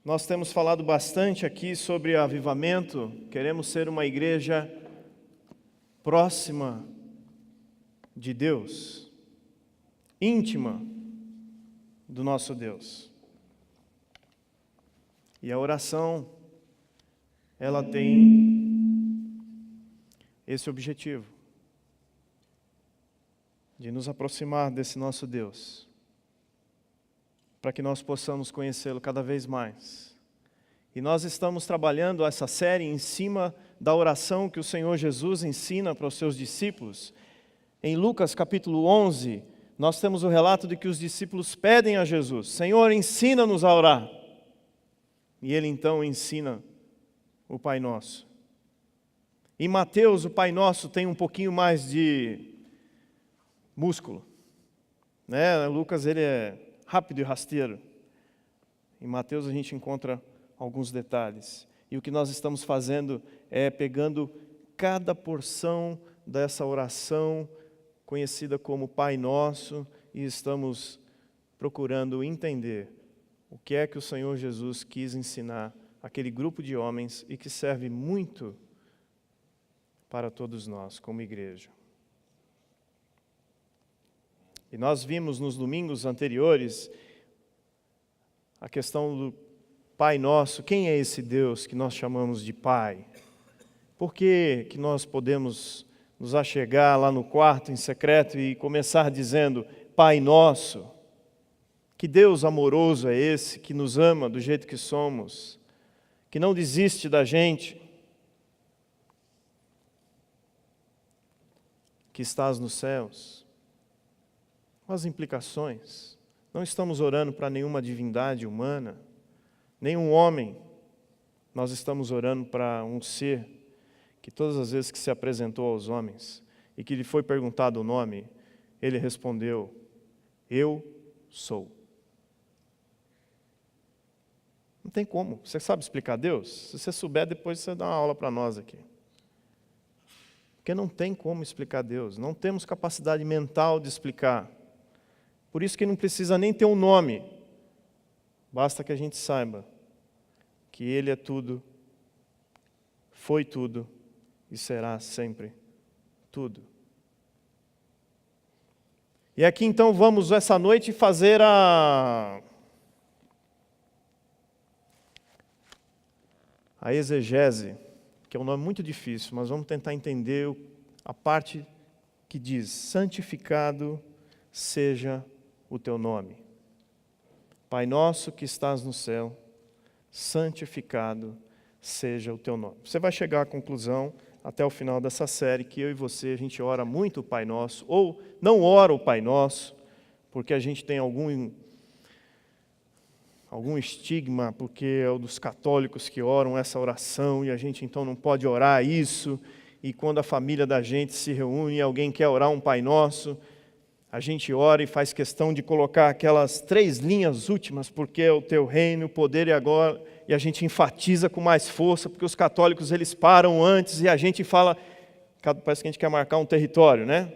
Nós temos falado bastante aqui sobre avivamento, queremos ser uma igreja próxima de Deus, íntima do nosso Deus. E a oração, ela tem esse objetivo, de nos aproximar desse nosso Deus, para que nós possamos conhecê-lo cada vez mais. E nós estamos trabalhando essa série em cima da oração que o Senhor Jesus ensina para os seus discípulos. Em Lucas capítulo 11, nós temos o relato de que os discípulos pedem a Jesus: Senhor, ensina-nos a orar. E ele então ensina o Pai Nosso. Em Mateus, o Pai Nosso tem um pouquinho mais de músculo, né? Lucas, ele é rápido e rasteiro. Em Mateus a gente encontra alguns detalhes. E o que nós estamos fazendo é pegando cada porção dessa oração conhecida como Pai Nosso e estamos procurando entender o que é que o Senhor Jesus quis ensinar àquele grupo de homens e que serve muito para todos nós como igreja. E nós vimos nos domingos anteriores a questão do Pai Nosso. Quem é esse Deus que nós chamamos de Pai? Por que nós podemos nos achegar lá no quarto em secreto e começar dizendo Pai Nosso? Que Deus amoroso é esse, que nos ama do jeito que somos, que não desiste da gente, que estás nos céus? As implicações. Não estamos orando para nenhuma divindade humana, nenhum homem. Nós estamos orando para um ser que todas as vezes que se apresentou aos homens e que lhe foi perguntado o nome, ele respondeu: Eu sou. Não tem como. Você sabe explicar Deus? Se você souber, depois você dá uma aula para nós aqui. Porque não tem como explicar Deus. Não temos capacidade mental de explicar. Por isso que não precisa nem ter um nome. Basta que a gente saiba que Ele é tudo, foi tudo e será sempre tudo. E aqui então vamos essa noite fazer a exegese, que é um nome muito difícil, mas vamos tentar entender a parte que diz: santificado seja o teu nome. Pai nosso que estás no céu, santificado seja o teu nome. Você vai chegar à conclusão, até o final dessa série, que eu e você, a gente ora muito o Pai Nosso, ou não ora o Pai Nosso, porque a gente tem algum estigma, porque é o dos católicos que oram essa oração, e a gente então não pode orar isso, e quando a família da gente se reúne e alguém quer orar um Pai Nosso, a gente ora e faz questão de colocar aquelas 3 linhas últimas, porque é o teu reino, o poder e agora, e a gente enfatiza com mais força, porque os católicos eles param antes e a gente fala, parece que a gente quer marcar um território, né?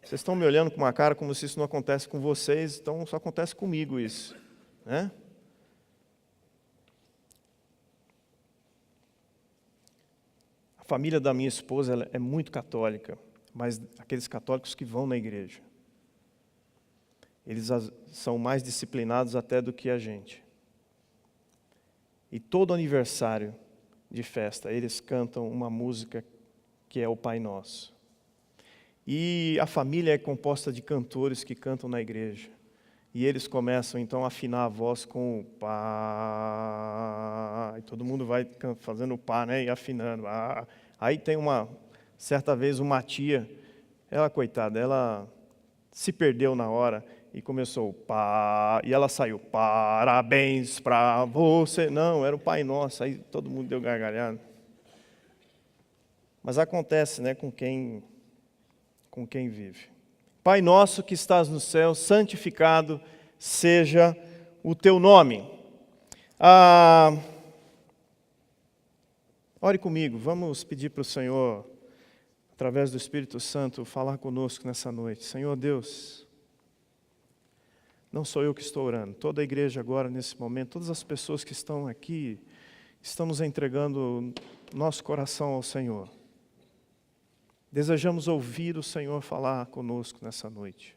Vocês estão me olhando com uma cara como se isso não acontece com vocês, então só acontece comigo isso, né? A família da minha esposa ela é muito católica, mas aqueles católicos que vão na igreja, eles são mais disciplinados até do que a gente. E todo aniversário de festa, eles cantam uma música que é o Pai Nosso. E a família é composta de cantores que cantam na igreja. E eles começam então a afinar a voz com o Pá. E todo mundo vai fazendo o Pá, né? E afinando. Aí tem certa vez uma tia, ela coitada, ela se perdeu na hora. E começou pá, e ela saiu, parabéns para você. Não, era o Pai Nosso, aí todo mundo deu gargalhada. Mas acontece, né, com quem vive. Pai Nosso que estás no céu, santificado seja o teu nome. Ore comigo, vamos pedir para o Senhor, através do Espírito Santo, falar conosco nessa noite. Senhor Deus, Não sou eu que estou orando. Toda a igreja agora, nesse momento, todas as pessoas que estão aqui, estamos entregando nosso coração ao Senhor. Desejamos ouvir o Senhor falar conosco nessa noite.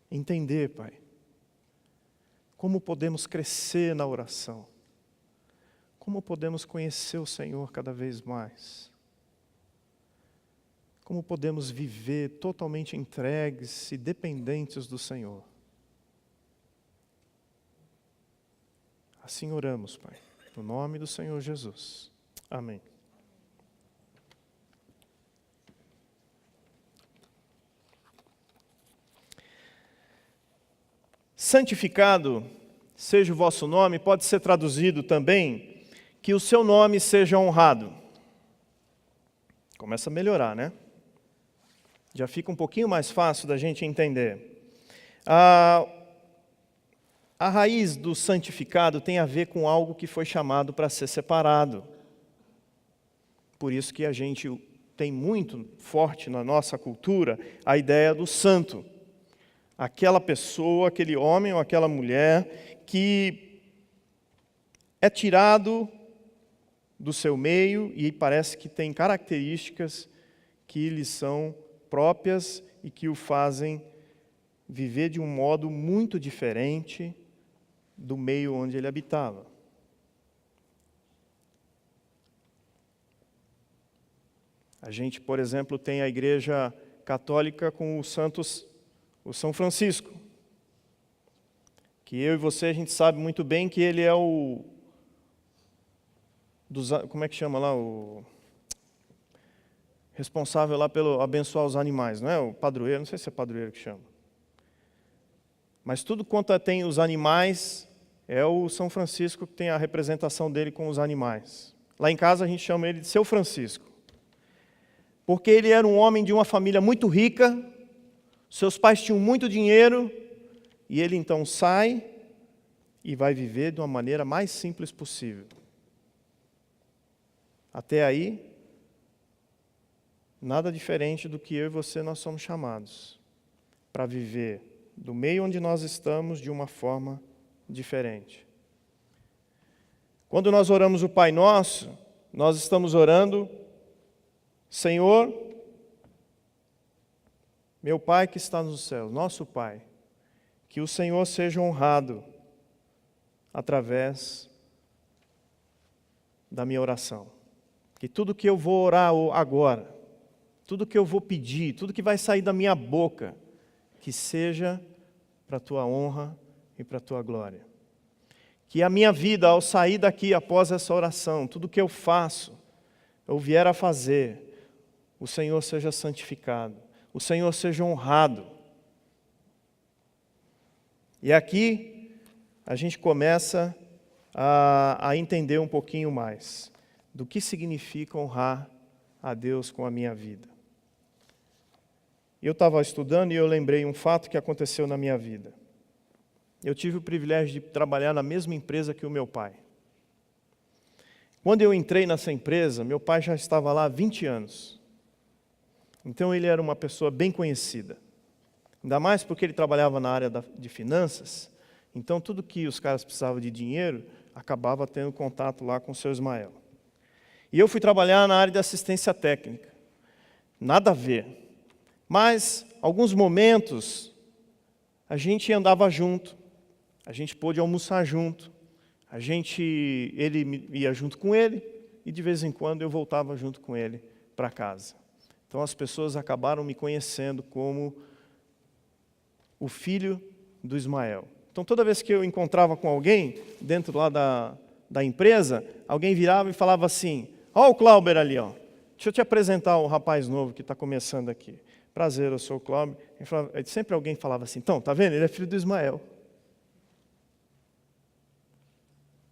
Entender, Pai, como podemos crescer na oração. Como podemos conhecer o Senhor cada vez mais. Como podemos viver totalmente entregues e dependentes do Senhor. Assim oramos, Pai, no nome do Senhor Jesus. Amém. Santificado seja o vosso nome, pode ser traduzido também, que o seu nome seja honrado. Começa a melhorar, né? Já fica um pouquinho mais fácil da gente entender. A raiz do santificado tem a ver com algo que foi chamado para ser separado. Por isso que a gente tem muito forte na nossa cultura a ideia do santo. Aquela pessoa, aquele homem ou aquela mulher que é tirado do seu meio e parece que tem características que lhe são próprias e que o fazem viver de um modo muito diferente do meio onde ele habitava. A gente, por exemplo, tem a Igreja Católica com o São Francisco, que eu e você, a gente sabe muito bem que ele é como é que chama lá? O responsável lá pelo abençoar os animais, não é? O padroeiro, não sei se é padroeiro que chama. Mas tudo quanto tem os animais, é o São Francisco que tem a representação dele com os animais. Lá em casa a gente chama ele de Seu Francisco. Porque ele era um homem de uma família muito rica, seus pais tinham muito dinheiro, e ele então sai e vai viver de uma maneira mais simples possível. Até aí, nada diferente do que eu e você nós somos chamados para viver do meio onde nós estamos de uma forma diferente. Quando nós oramos o Pai Nosso, nós estamos orando: Senhor, meu Pai que está nos céus, nosso Pai, que o Senhor seja honrado através da minha oração. Que tudo que eu vou orar agora, tudo que eu vou pedir, tudo que vai sair da minha boca, que seja para a Tua honra e para a Tua glória. Que a minha vida, ao sair daqui após essa oração, tudo que eu faço, eu vier a fazer, o Senhor seja santificado, o Senhor seja honrado. E aqui a gente começa a entender um pouquinho mais do que significa honrar a Deus com a minha vida. Eu estava estudando e eu lembrei um fato que aconteceu na minha vida. Eu tive o privilégio de trabalhar na mesma empresa que o meu pai. Quando eu entrei nessa empresa, meu pai já estava lá há 20 anos. Então ele era uma pessoa bem conhecida. Ainda mais porque ele trabalhava na área de finanças. Então tudo que os caras precisavam de dinheiro, acabava tendo contato lá com o seu Ismael. E eu fui trabalhar na área de assistência técnica. Nada a ver. Mas, alguns momentos, a gente andava junto, a gente pôde almoçar junto, ele ia junto com ele, e de vez em quando eu voltava junto com ele para casa. Então as pessoas acabaram me conhecendo como o filho do Ismael. Então toda vez que eu encontrava com alguém, dentro lá da empresa, alguém virava e falava assim: ó o Clauber ali, ó. Deixa eu te apresentar o rapaz novo que está começando aqui. Prazer, eu sou o Cláudio. Sempre alguém falava assim: então, tá vendo? Ele é filho do Ismael.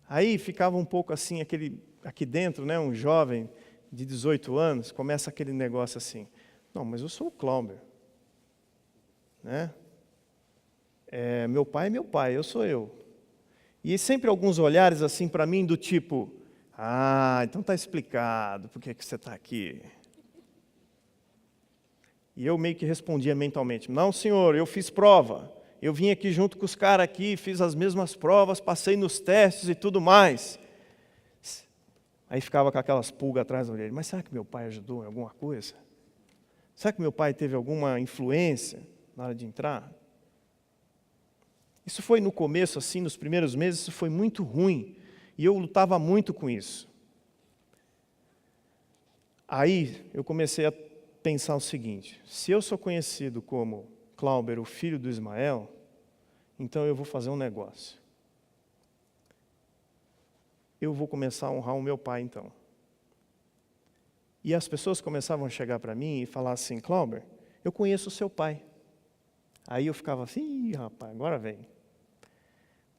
Aí ficava um pouco assim, aqui dentro, né, um jovem de 18 anos, começa aquele negócio assim: não, mas eu sou o Cláudio. Né? Meu pai é meu pai, eu sou eu. E sempre alguns olhares assim para mim do tipo: então está explicado por que você está aqui. E eu meio que respondia mentalmente, não senhor, eu fiz prova. Eu vim aqui junto com os caras aqui, fiz as mesmas provas, passei nos testes e tudo mais. Aí ficava com aquelas pulgas atrás da orelha. Mas será que meu pai ajudou em alguma coisa? Será que meu pai teve alguma influência na hora de entrar? Isso foi no começo, assim, nos primeiros meses, isso foi muito ruim. E eu lutava muito com isso. Aí eu comecei a pensar o seguinte, se eu sou conhecido como Cláuber, o filho do Ismael, então eu vou fazer um negócio. Eu vou começar a honrar o meu pai, então. E as pessoas começavam a chegar para mim e falar assim, Cláuber, eu conheço o seu pai. Aí eu ficava assim, rapaz, agora vem.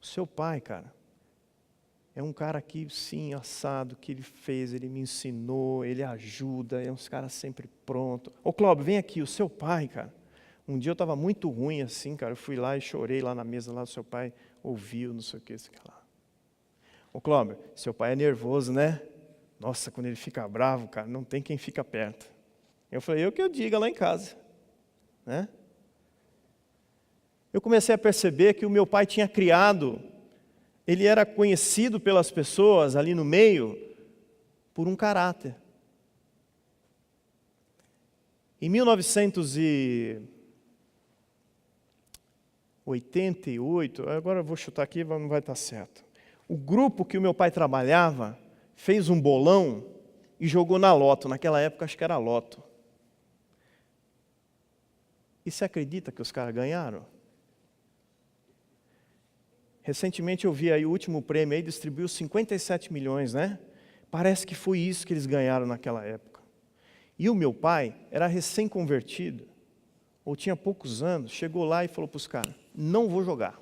O seu pai, cara, é um cara que, sim, assado, que ele fez, ele me ensinou, ele ajuda, é um cara sempre pronto. Ô Cláudio, vem aqui, o seu pai, cara. Um dia eu estava muito ruim assim, cara, eu fui lá e chorei lá na mesa, lá do seu pai, ouviu, não sei o que, sei lá. Ô Cláudio, seu pai é nervoso, né? Nossa, quando ele fica bravo, cara, não tem quem fica perto. Eu falei, eu que eu diga lá em casa, né? Eu comecei a perceber que o meu pai tinha criado, ele era conhecido pelas pessoas ali no meio por um caráter. Em 1988, agora eu vou chutar aqui, não vai estar certo. O grupo que o meu pai trabalhava fez um bolão e jogou na loto. Naquela época acho que era loto. E você acredita que os caras ganharam? Recentemente eu vi aí o último prêmio aí, distribuiu 57 milhões, né? Parece que foi isso que eles ganharam naquela época. E o meu pai era recém-convertido, ou tinha poucos anos, chegou lá e falou para os caras, não vou jogar.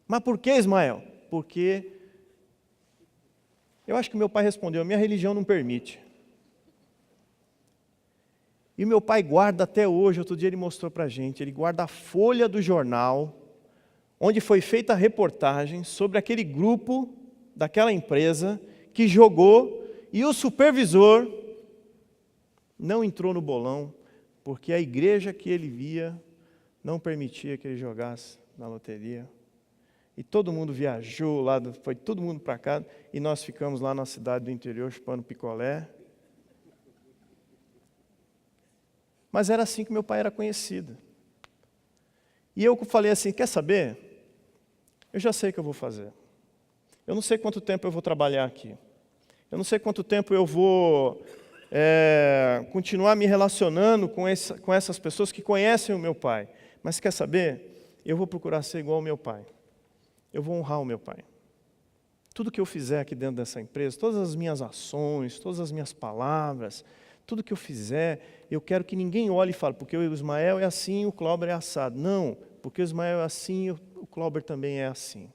Mas por que, Ismael? Porque, eu acho que meu pai respondeu, minha religião não permite. E o meu pai guarda até hoje, outro dia ele mostrou para a gente, ele guarda a folha do jornal, onde foi feita a reportagem sobre aquele grupo daquela empresa que jogou e o supervisor não entrou no bolão porque a igreja que ele via não permitia que ele jogasse na loteria. E todo mundo viajou lá, foi todo mundo para cá e nós ficamos lá na cidade do interior chupando picolé. Mas era assim que meu pai era conhecido. E eu falei assim, quer saber? Eu já sei o que eu vou fazer. Eu não sei quanto tempo eu vou trabalhar aqui. Eu não sei quanto tempo eu vou continuar me relacionando com essas pessoas que conhecem o meu pai. Mas quer saber? Eu vou procurar ser igual ao meu pai. Eu vou honrar o meu pai. Tudo que eu fizer aqui dentro dessa empresa, todas as minhas ações, todas as minhas palavras, tudo que eu fizer, eu quero que ninguém olhe e fale, porque o Ismael é assim, o Cláuber é assado. Não, porque o Ismael é assim, o Cláuber também é assim.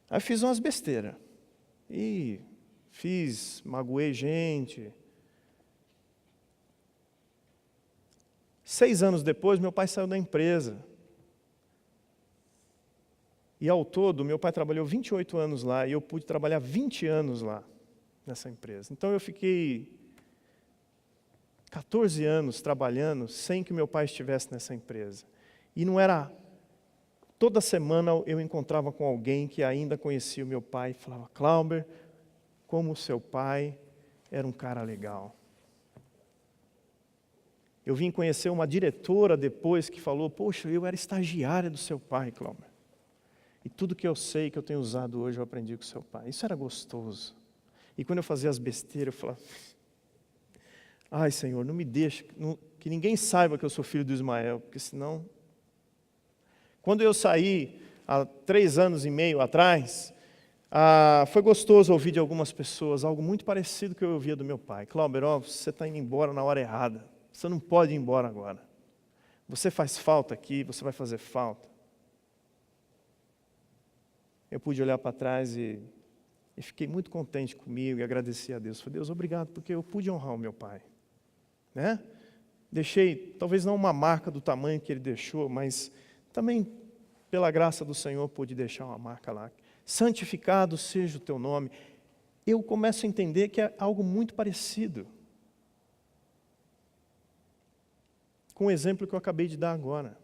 Aí eu fiz umas besteiras. E magoei gente. 6 anos depois, meu pai saiu da empresa. E ao todo, meu pai trabalhou 28 anos lá, e eu pude trabalhar 20 anos lá, nessa empresa. Então eu fiquei 14 anos trabalhando sem que meu pai estivesse nessa empresa. E não era... Toda semana eu encontrava com alguém que ainda conhecia o meu pai e falava, Cláuber, como o seu pai era um cara legal. Eu vim conhecer uma diretora depois que falou, poxa, eu era estagiária do seu pai, Cláuber. E tudo que eu sei, que eu tenho usado hoje, eu aprendi com o seu pai. Isso era gostoso. E quando eu fazia as besteiras, eu falava, ai Senhor, não me deixe, que ninguém saiba que eu sou filho do Ismael, porque senão... Quando eu saí, há 3 anos e meio atrás, foi gostoso ouvir de algumas pessoas algo muito parecido que eu ouvia do meu pai. Cláuber, você está indo embora na hora errada. Você não pode ir embora agora. Você faz falta aqui, você vai fazer falta. Eu pude olhar para trás e fiquei muito contente comigo e agradeci a Deus. Falei, Deus, obrigado, porque eu pude honrar o meu pai. Né? Deixei, talvez não uma marca do tamanho que ele deixou, mas também, pela graça do Senhor, pude deixar uma marca lá. Santificado seja o teu nome. Eu começo a entender que é algo muito parecido. com o exemplo que eu acabei de dar agora.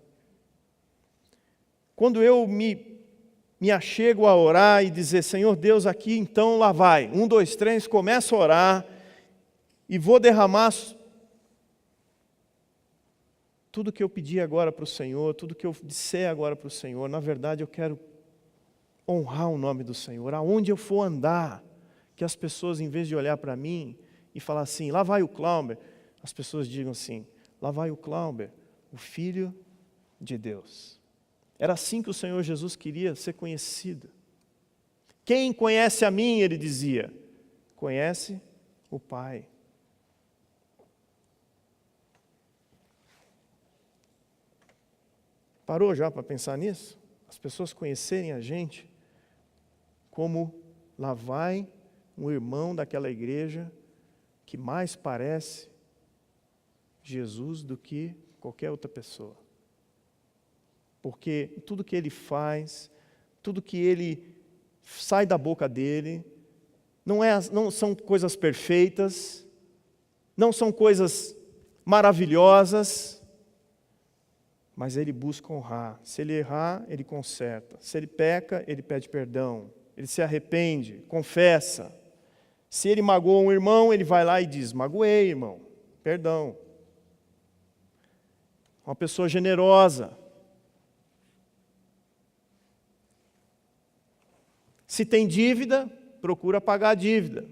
Quando eu me achego a orar e dizer, Senhor Deus, aqui então lá vai, 1, 2, 3, começo a orar e vou derramar tudo que eu pedi agora para o Senhor, tudo que eu disser agora para o Senhor. Na verdade, eu quero honrar o nome do Senhor. Aonde eu for andar, que as pessoas, em vez de olhar para mim e falar assim, lá vai o Clauber, as pessoas digam assim, lá vai o Clauber, o Filho de Deus. Era assim que o Senhor Jesus queria ser conhecido. Quem conhece a mim, ele dizia, conhece o Pai. Parou já para pensar nisso? As pessoas conhecerem a gente como lá vai um irmão daquela igreja que mais parece Jesus do que qualquer outra pessoa. Porque tudo que ele faz, tudo que ele sai da boca dele, não são coisas perfeitas, não são coisas maravilhosas, mas ele busca honrar. Se ele errar, ele conserta. Se ele peca, ele pede perdão. Ele se arrepende, confessa. Se ele magoou um irmão, ele vai lá e diz, magoei, irmão, perdão. Uma pessoa generosa. Se tem dívida, procura pagar a dívida.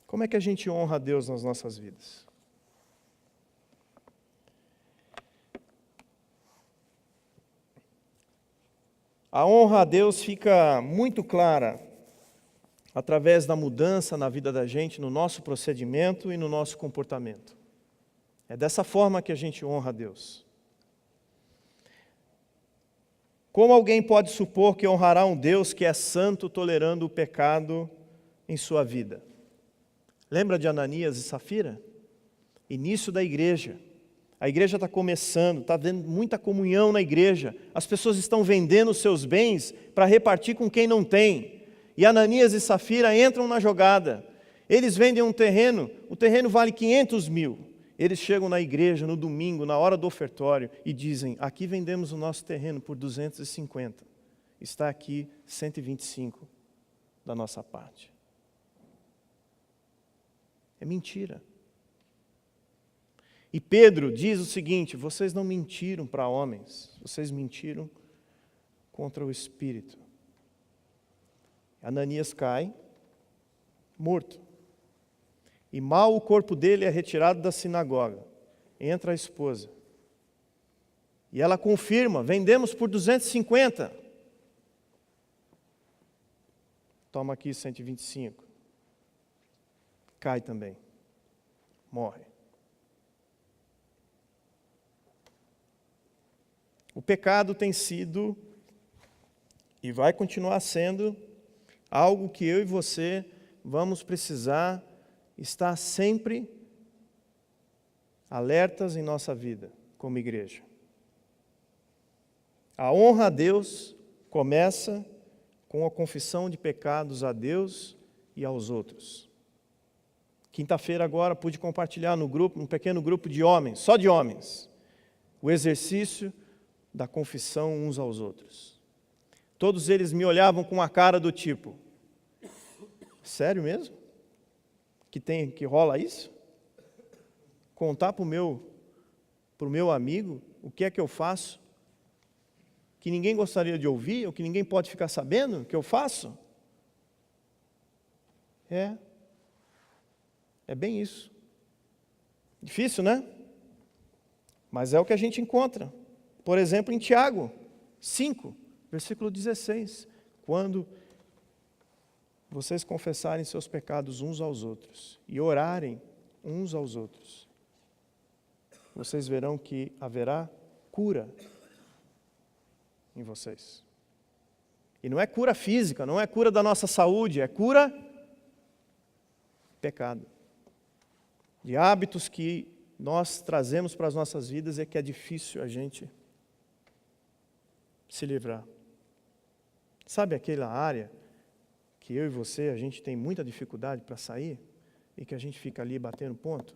Como é que a gente honra a Deus nas nossas vidas? A honra a Deus fica muito clara através da mudança na vida da gente, no nosso procedimento e no nosso comportamento. É dessa forma que a gente honra a Deus. Como alguém pode supor que honrará um Deus que é santo tolerando o pecado em sua vida? Lembra de Ananias e Safira? Início da igreja. A igreja está começando, está havendo muita comunhão na igreja. As pessoas estão vendendo os seus bens para repartir com quem não tem. E Ananias e Safira entram na jogada. Eles vendem um terreno, o terreno vale 500 mil. Eles chegam na igreja no domingo, na hora do ofertório, e dizem, aqui vendemos o nosso terreno por 250. Está aqui 125 da nossa parte. É mentira. E Pedro diz o seguinte, vocês não mentiram para homens, vocês mentiram contra o Espírito. Ananias cai, morto. E mal o corpo dele é retirado da sinagoga. Entra a esposa. E ela confirma, vendemos por 250. Toma aqui 125. Cai também. Morre. O pecado tem sido, e vai continuar sendo, algo que eu e você vamos precisar estar sempre alertas em nossa vida, como igreja. A honra a Deus começa com a confissão de pecados a Deus e aos outros. Quinta-feira agora pude compartilhar no grupo, um pequeno grupo de homens, só de homens, o exercício da confissão uns aos outros. Todos eles me olhavam com uma cara do tipo, sério mesmo? Que rola isso? Contar para o meu amigo o que é que eu faço, que ninguém gostaria de ouvir, ou que ninguém pode ficar sabendo que eu faço? É bem isso. Difícil, né? Mas é o que a gente encontra. Por exemplo, em Tiago 5, versículo 16. Quando vocês confessarem seus pecados uns aos outros e orarem uns aos outros, vocês verão que haverá cura em vocês. E não é cura física, não é cura da nossa saúde, é cura pecado. De hábitos que nós trazemos para as nossas vidas e que é difícil a gente se livrar. Sabe aquela área que eu e você, a gente tem muita dificuldade para sair? e que a gente fica ali batendo ponto?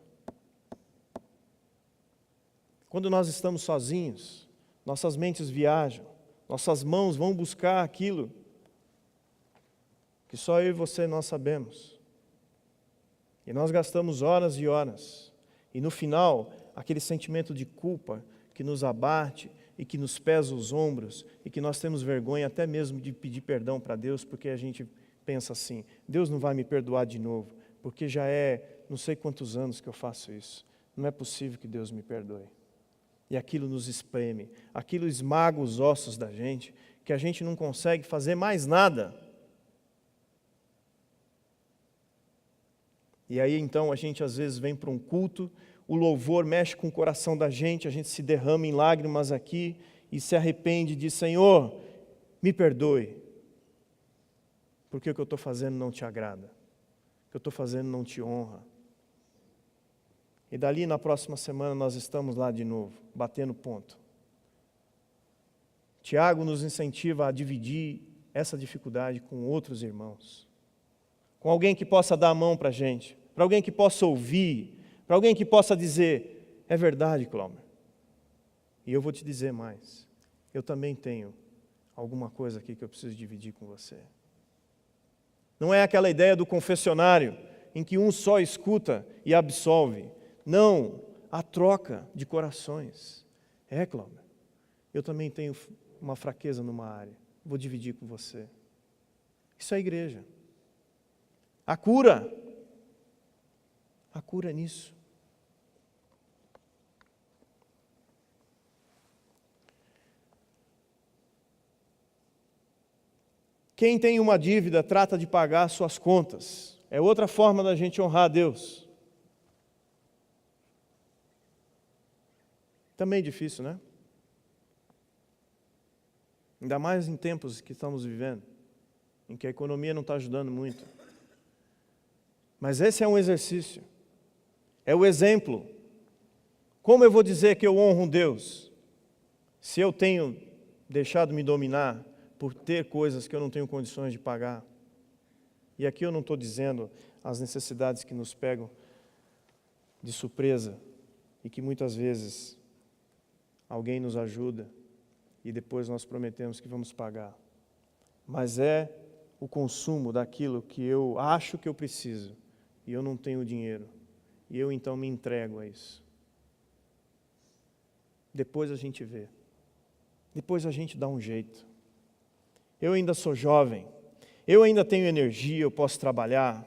Quando nós estamos sozinhos, nossas mentes viajam, nossas mãos vão buscar aquilo que só eu e você nós sabemos. E nós gastamos horas e horas. E no final, aquele sentimento de culpa que nos abate e que nos pesa os ombros e que nós temos vergonha até mesmo de pedir perdão para Deus, porque a gente pensa assim, Deus não vai me perdoar de novo, porque já é não sei quantos anos que eu faço isso. Não é possível que Deus me perdoe. E aquilo nos espreme, aquilo esmaga os ossos da gente, que a gente não consegue fazer mais nada. E aí então a gente às vezes vem para um culto, o louvor mexe com o coração da gente, a gente se derrama em lágrimas aqui e se arrepende e diz, Senhor, me perdoe, porque o que eu estou fazendo não te agrada, o que eu estou fazendo não te honra. E dali na próxima semana nós estamos lá de novo, batendo ponto. Tiago nos incentiva a dividir essa dificuldade com outros irmãos, com alguém que possa dar a mão para a gente, para alguém que possa ouvir, para alguém que possa dizer, é verdade, Cláudio. E eu vou te dizer mais, eu também tenho alguma coisa aqui que eu preciso dividir com você. Não é aquela ideia do confessionário, em que um só escuta e absolve. Não, a troca de corações. Cláudio, eu também tenho uma fraqueza numa área, vou dividir com você. Isso é a igreja. A cura é nisso. Quem tem uma dívida trata de pagar suas contas. É outra forma da gente honrar a Deus. Também difícil, né? Ainda mais em tempos que estamos vivendo, em que a economia não está ajudando muito. Mas esse é um exercício. É o exemplo. Como eu vou dizer que eu honro um Deus, se eu tenho deixado me dominar por ter coisas que eu não tenho condições de pagar? E aqui eu não estou dizendo as necessidades que nos pegam de surpresa e que muitas vezes alguém nos ajuda e depois nós prometemos que vamos pagar. Mas é o consumo daquilo que eu acho que eu preciso e eu não tenho dinheiro. E eu então me entrego a isso. Depois a gente vê. Depois a gente dá um jeito. Eu ainda sou jovem. Eu ainda tenho energia, eu posso trabalhar.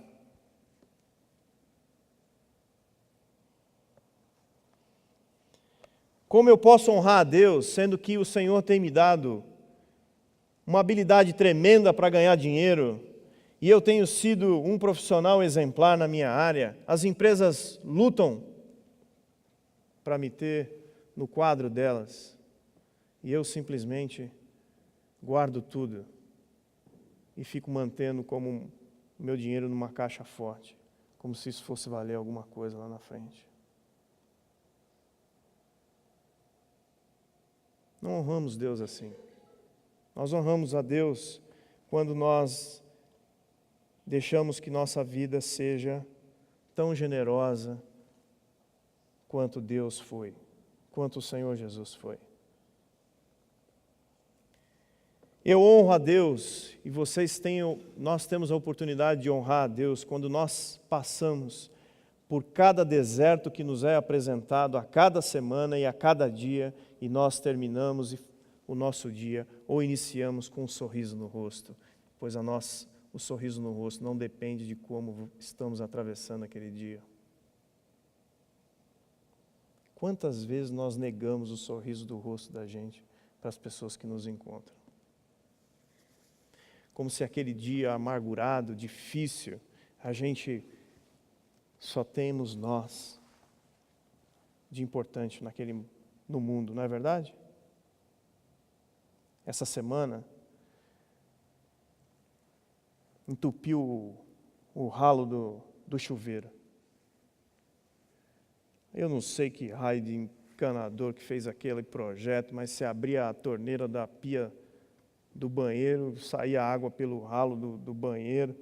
Como eu posso honrar a Deus, sendo que o Senhor tem me dado uma habilidade tremenda para ganhar dinheiro, e eu tenho sido um profissional exemplar na minha área, as empresas lutam para me ter no quadro delas, e eu simplesmente guardo tudo e fico mantendo como meu dinheiro numa caixa forte, como se isso fosse valer alguma coisa lá na frente. Não honramos Deus assim. Nós honramos a Deus quando nós deixamos que nossa vida seja tão generosa quanto Deus foi, quanto o Senhor Jesus foi. Eu honro a Deus e nós temos a oportunidade de honrar a Deus quando nós passamos por cada deserto que nos é apresentado a cada semana e a cada dia e nós terminamos o nosso dia ou iniciamos com um sorriso no rosto, pois o sorriso no rosto não depende de como estamos atravessando aquele dia. Quantas vezes nós negamos o sorriso do rosto da gente para as pessoas que nos encontram? Como se aquele dia amargurado, difícil, a gente só temos nós de importante no mundo, não é verdade? Essa semana entupiu o ralo do chuveiro. Eu não sei que raio de encanador que fez aquele projeto, mas se abria a torneira da pia do banheiro, saía água pelo ralo do banheiro.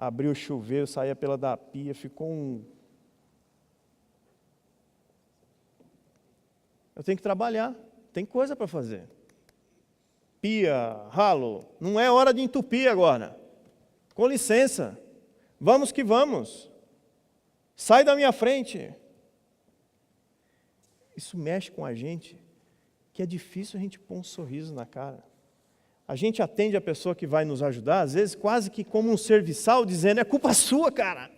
Abriu o chuveiro, saía pela da pia, ficou um... Eu tenho que trabalhar, tem coisa para fazer. Pia, ralo, não é hora de entupir agora. Com licença, vamos que vamos. Sai da minha frente. Isso mexe com a gente, que é difícil a gente pôr um sorriso na cara. A gente atende a pessoa que vai nos ajudar, às vezes quase que como um serviçal, dizendo, é culpa sua, cara.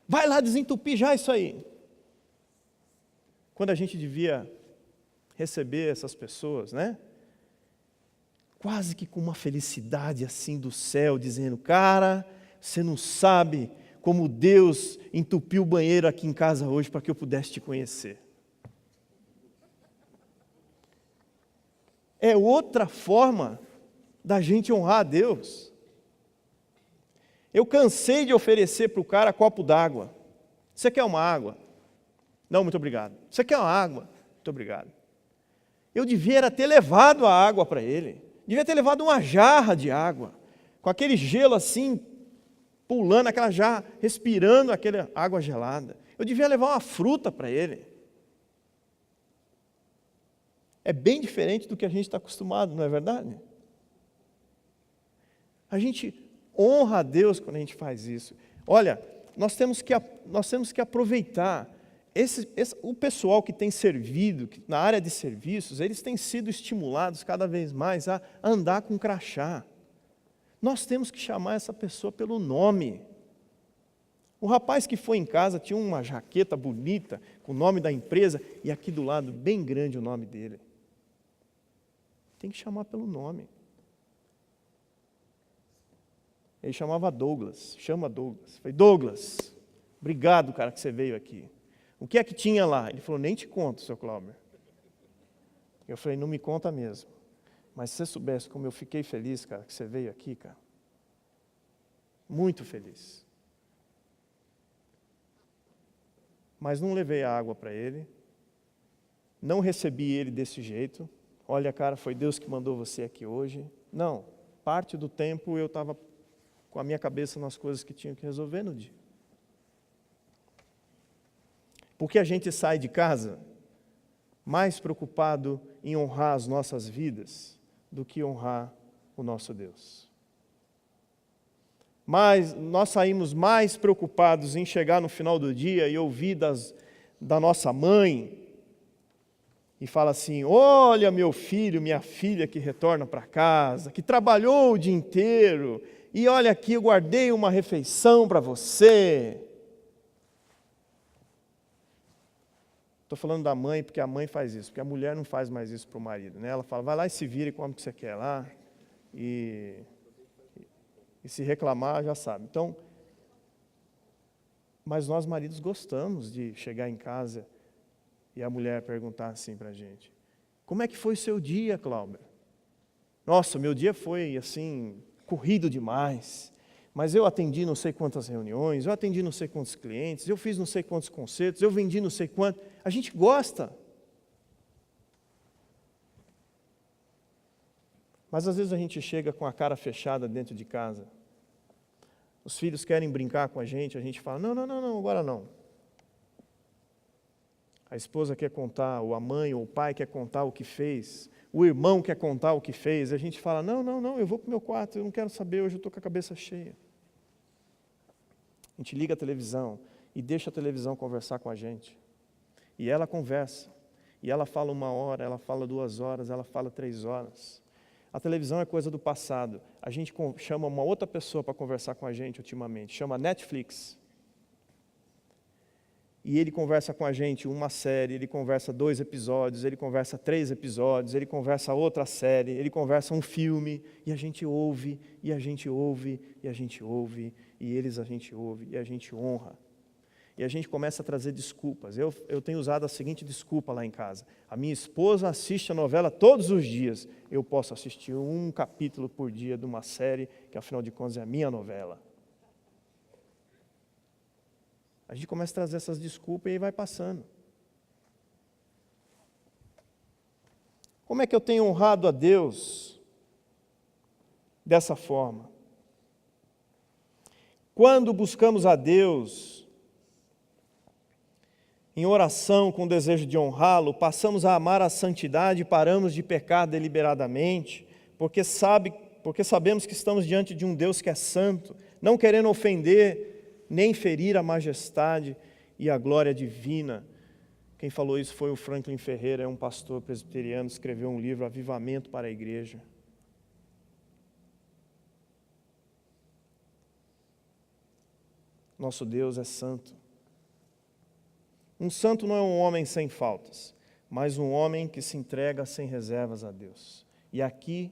Vai lá desentupir já isso aí. Quando a gente devia receber essas pessoas, né? Quase que com uma felicidade assim do céu, dizendo, cara, você não sabe como Deus entupiu o banheiro aqui em casa hoje para que eu pudesse te conhecer. É outra forma da gente honrar a Deus. Eu cansei de oferecer para o cara copo d'água. Você quer uma água? Não, muito obrigado. Você quer uma água? Muito obrigado. Eu devia ter levado a água para ele. Devia ter levado uma jarra de água, com aquele gelo assim, pulando, aquela jarra, respirando aquela água gelada. Eu devia levar uma fruta para ele. É bem diferente do que a gente está acostumado, não é verdade? A gente honra a Deus quando a gente faz isso. Olha, nós temos que aproveitar. O pessoal que tem servido, na área de serviços, eles têm sido estimulados cada vez mais a andar com crachá. Nós temos que chamar essa pessoa pelo nome. O rapaz que foi em casa tinha uma jaqueta bonita, com o nome da empresa, e aqui do lado, bem grande o nome dele. Tem que chamar pelo nome. Ele chamava Douglas, chama Douglas. Eu falei, Douglas, obrigado, cara, que você veio aqui. O que é que tinha lá? Ele falou, nem te conto, seu Cláudio. Eu falei, não me conta mesmo. Mas se você soubesse como eu fiquei feliz, cara, que você veio aqui, cara. Muito feliz. Mas não levei a água para ele. Não recebi ele desse jeito. Olha, cara, foi Deus que mandou você aqui hoje. Não, parte do tempo eu estava com a minha cabeça nas coisas que tinha que resolver no dia. Porque a gente sai de casa mais preocupado em honrar as nossas vidas do que honrar o nosso Deus. Mas nós saímos mais preocupados em chegar no final do dia e ouvir da nossa mãe e fala assim, olha meu filho, minha filha que retorna para casa, que trabalhou o dia inteiro, e olha aqui, eu guardei uma refeição para você. Estou falando da mãe, porque a mãe faz isso, porque a mulher não faz mais isso para o marido, né? Ela fala, vai lá e se vira e come o que você quer lá, e se reclamar, já sabe. Então, mas nós maridos gostamos de chegar em casa e a mulher perguntar assim para a gente, como é que foi o seu dia, Cláudio? Nossa, meu dia foi assim, corrido demais, mas eu atendi não sei quantas reuniões, eu atendi não sei quantos clientes, eu fiz não sei quantos concertos, eu vendi não sei quanto. A gente gosta. Mas às vezes a gente chega com a cara fechada dentro de casa. Os filhos querem brincar com a gente fala, não, agora não. A esposa quer contar, ou a mãe ou o pai quer contar o que fez, o irmão quer contar o que fez, a gente fala, não, eu vou para o meu quarto, eu não quero saber, hoje eu estou com a cabeça cheia. A gente liga a televisão e deixa a televisão conversar com a gente. E ela conversa, e ela fala 1 hora, ela fala 2 horas, ela fala 3 horas. A televisão é coisa do passado. A gente chama uma outra pessoa para conversar com a gente ultimamente, chama Netflix. E ele conversa com a gente uma série, ele conversa 2 episódios, ele conversa 3 episódios, ele conversa outra série, ele conversa um filme, e a gente ouve, e a gente ouve, e a gente ouve, e a gente ouve, e a gente honra. E a gente começa a trazer desculpas. Eu tenho usado a seguinte desculpa lá em casa. A minha esposa assiste a novela todos os dias. Eu posso assistir 1 capítulo por dia de uma série, que afinal de contas é a minha novela. A gente começa a trazer essas desculpas e aí vai passando. Como é que eu tenho honrado a Deus dessa forma? Quando buscamos a Deus em oração com o desejo de honrá-lo, passamos a amar a santidade e paramos de pecar deliberadamente, porque sabemos que estamos diante de um Deus que é santo, não querendo ofender nem ferir a majestade e a glória divina. Quem falou isso foi o Franklin Ferreira, é um pastor presbiteriano, escreveu um livro, Avivamento para a Igreja. Nosso Deus é santo. Um santo não é um homem sem faltas, mas um homem que se entrega sem reservas a Deus. E aqui,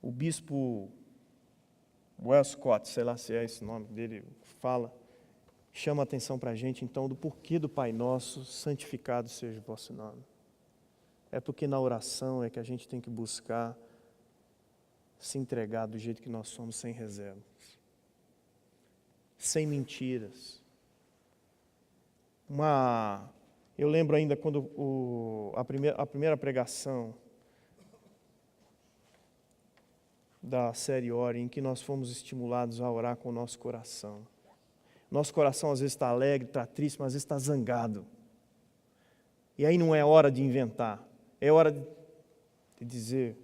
o bispo Westcott, sei lá se é esse nome dele, chama a atenção para a gente, então, do porquê do Pai Nosso, santificado seja o vosso nome. É porque na oração é que a gente tem que buscar se entregar do jeito que nós somos, sem reservas, sem mentiras. Eu lembro ainda quando a primeira pregação da série Ore, em que nós fomos estimulados a orar com o nosso coração. Nosso coração às vezes está alegre, está triste, mas às vezes está zangado. E aí não é hora de inventar, é hora de dizer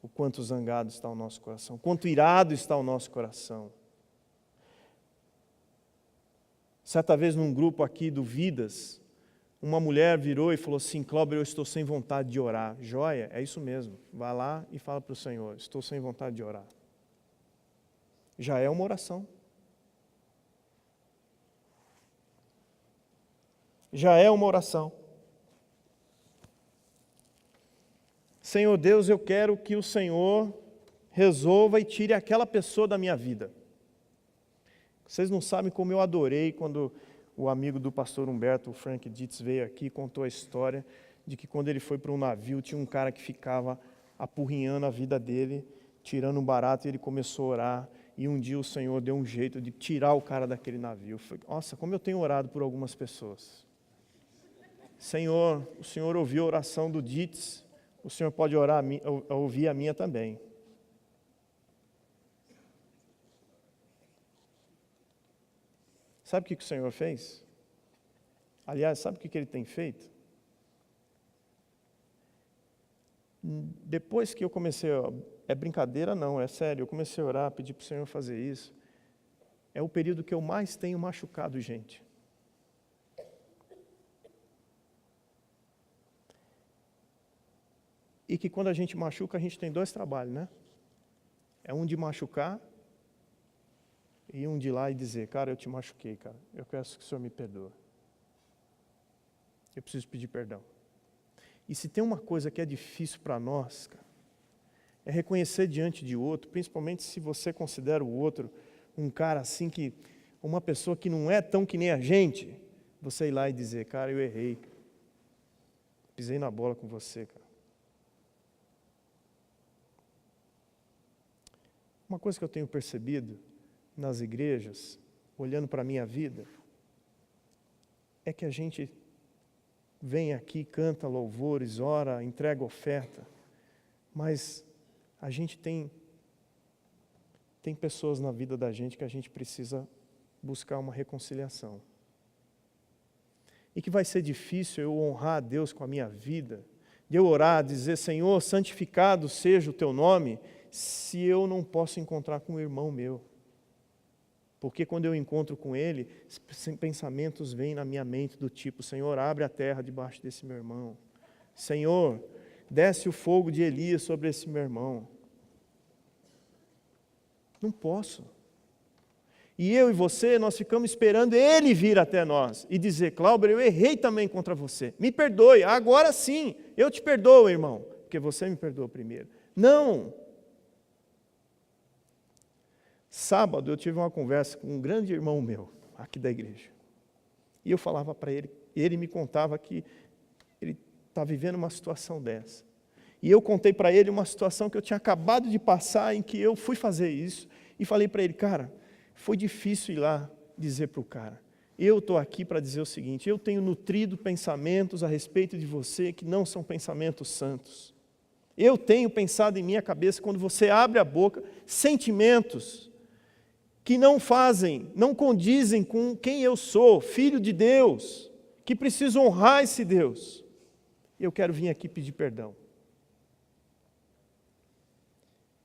o quanto zangado está o nosso coração, o quanto irado está o nosso coração. Certa vez num grupo aqui do Vidas, uma mulher virou e falou assim: Cláudio, eu estou sem vontade de orar. Joia, é isso mesmo, vai lá e fala para o Senhor, estou sem vontade de orar. Já é uma oração. Já é uma oração. Senhor Deus, eu quero que o Senhor resolva e tire aquela pessoa da minha vida. Vocês não sabem como eu adorei quando o amigo do pastor Humberto, o Frank Dietz, veio aqui e contou a história de que quando ele foi para um navio, tinha um cara que ficava apurrinhando a vida dele, tirando um barato, e ele começou a orar, e um dia o Senhor deu um jeito de tirar o cara daquele navio. Nossa, como eu tenho orado por algumas pessoas. Senhor, o Senhor ouviu a oração do Dietz, o Senhor pode ouvir a minha também. Sabe o que o Senhor fez? Aliás, sabe o que Ele tem feito? Depois que eu comecei, é brincadeira não, é sério, eu comecei a orar, pedir para o Senhor fazer isso, é o período que eu mais tenho machucado gente. E que quando a gente machuca, a gente tem dois trabalhos, né? É um de machucar e um de ir lá e dizer: cara, eu te machuquei, cara, eu peço que o Senhor me perdoe. Eu preciso pedir perdão. E se tem uma coisa que é difícil para nós, cara, é reconhecer diante de outro, principalmente se você considera o outro um cara assim que, uma pessoa que não é tão que nem a gente, você ir lá e dizer: cara, eu errei, pisei na bola com você, cara. Uma coisa que eu tenho percebido nas igrejas, olhando para a minha vida, é que a gente vem aqui, canta louvores, ora, entrega oferta, mas a gente tem pessoas na vida da gente que a gente precisa buscar uma reconciliação. E que vai ser difícil eu honrar a Deus com a minha vida, de eu orar, dizer: Senhor, santificado seja o teu nome, se eu não posso encontrar com um irmão meu. Porque quando eu encontro com ele, pensamentos vêm na minha mente do tipo: Senhor, abre a terra debaixo desse meu irmão. Senhor, desce o fogo de Elias sobre esse meu irmão. Não posso. E eu e você, nós ficamos esperando ele vir até nós e dizer: Cláudio, eu errei também contra você. Me perdoe, agora sim, eu te perdoo, irmão, porque você me perdoou primeiro. Não. Sábado eu tive uma conversa com um grande irmão meu, aqui da igreja. E eu falava para ele, ele me contava que ele está vivendo uma situação dessa. E eu contei para ele uma situação que eu tinha acabado de passar, em que eu fui fazer isso, e falei para ele: cara, foi difícil ir lá dizer para o cara: eu estou aqui para dizer o seguinte, eu tenho nutrido pensamentos a respeito de você que não são pensamentos santos. Eu tenho pensado em minha cabeça, quando você abre a boca, sentimentos que não fazem, não condizem com quem eu sou, filho de Deus, que preciso honrar esse Deus. Eu quero vir aqui pedir perdão.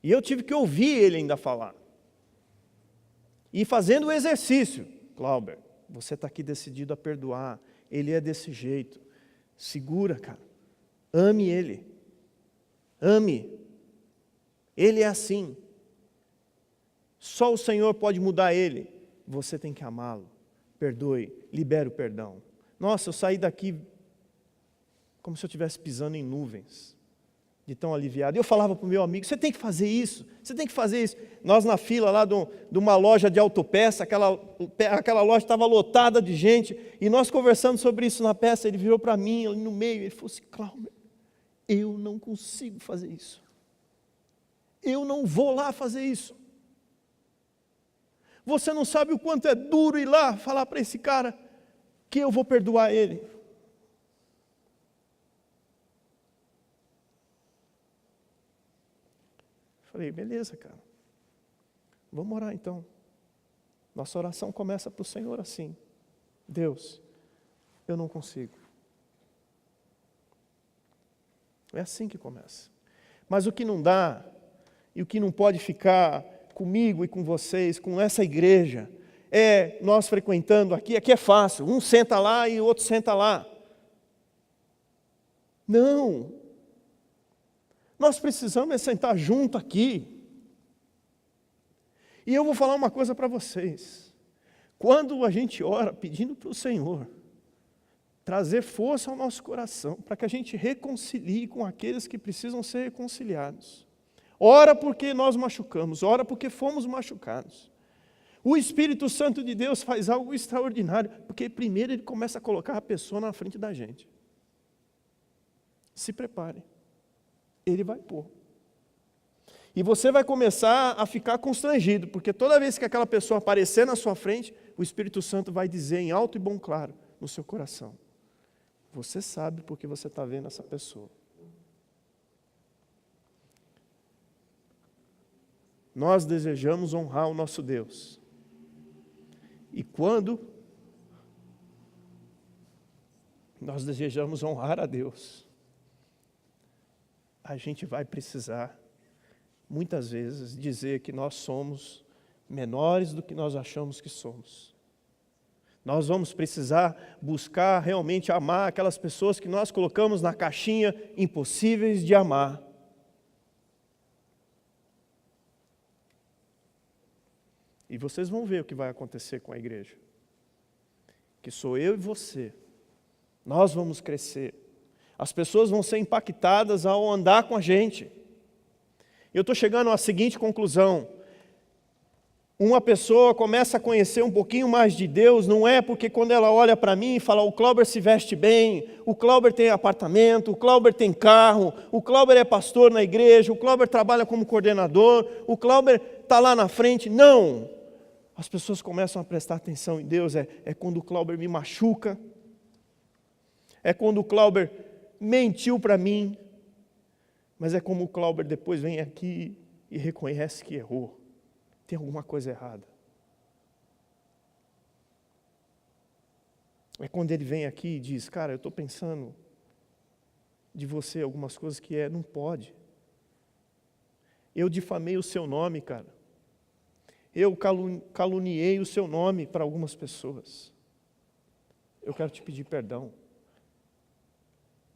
E eu tive que ouvir ele ainda falar. E fazendo o exercício, Glauber, você está aqui decidido a perdoar, ele é desse jeito. Segura, cara. Ame ele. Ame. Ele é assim. Só o Senhor pode mudar ele. Você tem que amá-lo. Perdoe, libere o perdão. Nossa, eu saí daqui como se eu estivesse pisando em nuvens, de tão aliviado. E eu falava para o meu amigo, você tem que fazer isso, você tem que fazer isso. Nós na fila lá de uma loja de autopeça, aquela loja estava lotada de gente, e nós conversando sobre isso na peça, ele virou para mim, ali no meio, ele falou assim, Cláudio, eu não consigo fazer isso. Eu não vou lá fazer isso. Você não sabe o quanto é duro ir lá falar para esse cara que eu vou perdoar ele. Falei, beleza, cara. Vamos orar então. Nossa oração começa para o Senhor assim. Deus, eu não consigo. É assim que começa. Mas o que não dá, e o que não pode ficar comigo e com vocês, com essa igreja, é nós frequentando aqui é fácil. Um senta lá e o outro senta lá. Não. Nós precisamos sentar junto aqui. E eu vou falar uma coisa para vocês. Quando a gente ora pedindo para o Senhor trazer força ao nosso coração, para que a gente reconcilie com aqueles que precisam ser reconciliados. Ora porque nós machucamos, ora porque fomos machucados. O Espírito Santo de Deus faz algo extraordinário, porque primeiro ele começa a colocar a pessoa na frente da gente. Se prepare. Ele vai pôr. E você vai começar a ficar constrangido, porque toda vez que aquela pessoa aparecer na sua frente, o Espírito Santo vai dizer em alto e bom claro no seu coração. Você sabe porque você está vendo essa pessoa. Nós desejamos honrar o nosso Deus. E quando nós desejamos honrar a Deus, a gente vai precisar, muitas vezes, dizer que nós somos menores do que nós achamos que somos. Nós vamos precisar buscar realmente amar aquelas pessoas que nós colocamos na caixinha impossíveis de amar. E vocês vão ver o que vai acontecer com a igreja. Que sou eu e você. Nós vamos crescer. As pessoas vão ser impactadas ao andar com a gente. Eu estou chegando à seguinte conclusão. Uma pessoa começa a conhecer um pouquinho mais de Deus, não é porque quando ela olha para mim e fala, o Cláudio se veste bem, o Cláudio tem apartamento, o Cláudio tem carro, o Cláudio é pastor na igreja, o Cláudio trabalha como coordenador, o Cláudio está lá na frente. Não! As pessoas começam a prestar atenção em Deus, é quando o Cláudio me machuca, é quando o Cláudio mentiu para mim, mas é como o Cláudio depois vem aqui e reconhece que errou. Tem alguma coisa errada. É quando ele vem aqui e diz, cara, eu estou pensando de você algumas coisas que não pode. Eu difamei o seu nome, cara. Eu caluniei o seu nome para algumas pessoas. Eu quero te pedir perdão.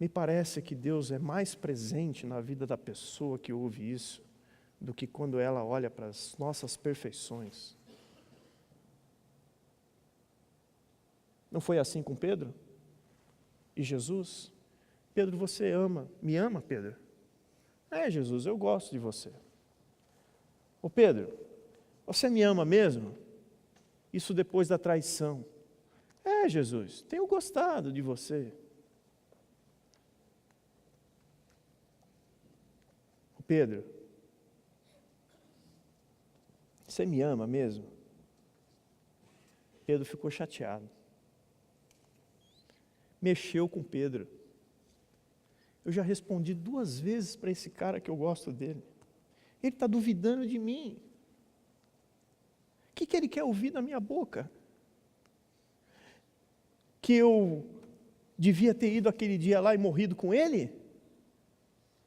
Me parece que Deus é mais presente na vida da pessoa que ouve isso do que quando ela olha para as nossas perfeições. Não foi assim com Pedro? E Jesus? Pedro, você me ama, Pedro? É, Jesus, eu gosto de você. Ô Pedro, você me ama mesmo? Isso depois da traição. É, Jesus, tenho gostado de você. Ô Pedro, você me ama mesmo? Pedro ficou chateado. Mexeu com Pedro. Eu já respondi 2 vezes para esse cara que eu gosto dele. Ele está duvidando de mim. que Ele quer ouvir da minha boca? Que eu devia ter ido aquele dia lá e morrido com Ele?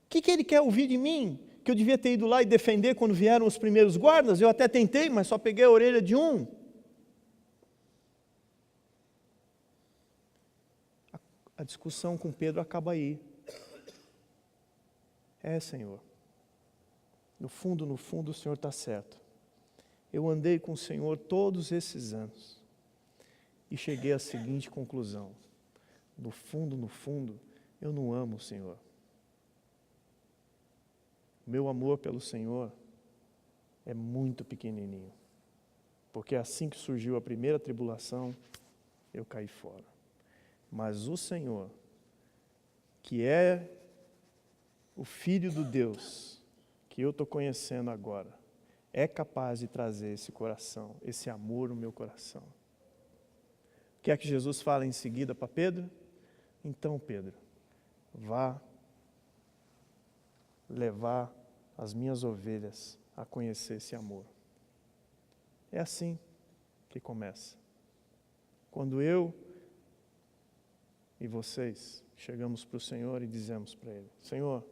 O que Ele quer ouvir de mim? Que eu devia ter ido lá e defender quando vieram os primeiros guardas? Eu até tentei, mas só peguei a orelha de um. A discussão com Pedro acaba aí. Senhor, no fundo, o Senhor está certo. Eu andei com o Senhor todos esses anos e cheguei à seguinte conclusão: no fundo, eu não amo o Senhor. Meu amor pelo Senhor é muito pequenininho, porque assim que surgiu a primeira tribulação, eu caí fora. Mas o Senhor, que é o Filho do Deus que eu estou conhecendo agora, é capaz de trazer esse coração, esse amor no meu coração. O que é que Jesus fala em seguida para Pedro? Então, Pedro, vá levar as minhas ovelhas a conhecer esse amor. É assim que começa. Quando eu e vocês chegamos para o Senhor e dizemos para Ele: Senhor,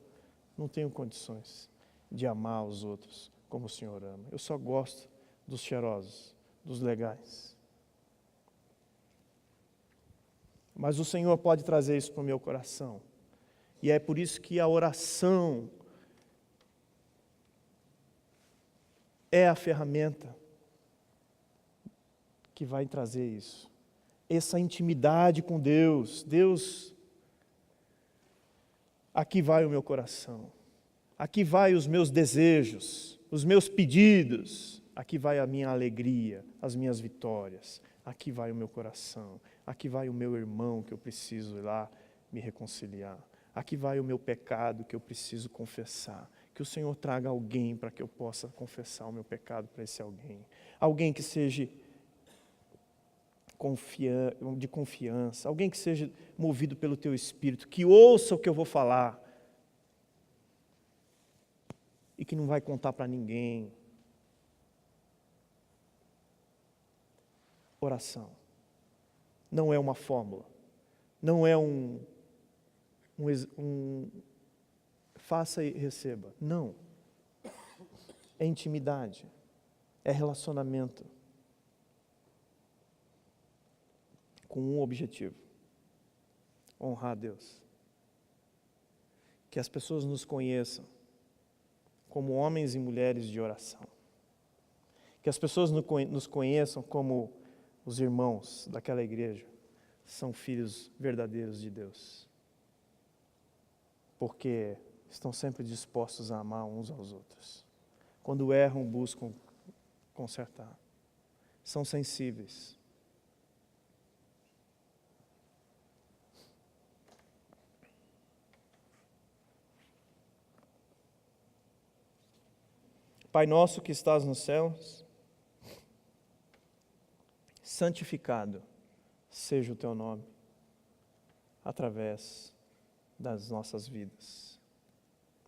não tenho condições de amar os outros como o Senhor ama. Eu só gosto dos cheirosos, dos legais. Mas o Senhor pode trazer isso para o meu coração. E é por isso que a oração é a ferramenta que vai trazer isso. Essa intimidade com Deus. Deus, aqui vai o meu coração. Aqui vai os meus desejos, os meus pedidos. Aqui vai a minha alegria, as minhas vitórias. Aqui vai o meu coração. Aqui vai o meu irmão que eu preciso ir lá me reconciliar. Aqui vai o meu pecado que eu preciso confessar. Que o Senhor traga alguém para que eu possa confessar o meu pecado para esse alguém. Alguém que seja de confiança. Alguém que seja movido pelo Teu Espírito. Que ouça o que eu vou falar. E que não vai contar para ninguém. Oração. Não é uma fórmula. Não é um faça e receba. Não. É intimidade. É relacionamento. Com um objetivo: honrar a Deus. Que as pessoas nos conheçam como homens e mulheres de oração. Que as pessoas nos conheçam como os irmãos daquela igreja são filhos verdadeiros de Deus. Porque estão sempre dispostos a amar uns aos outros. Quando erram, buscam consertar. São sensíveis. Pai nosso que estás nos céus, santificado seja o Teu nome, através das nossas vidas.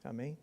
Amém?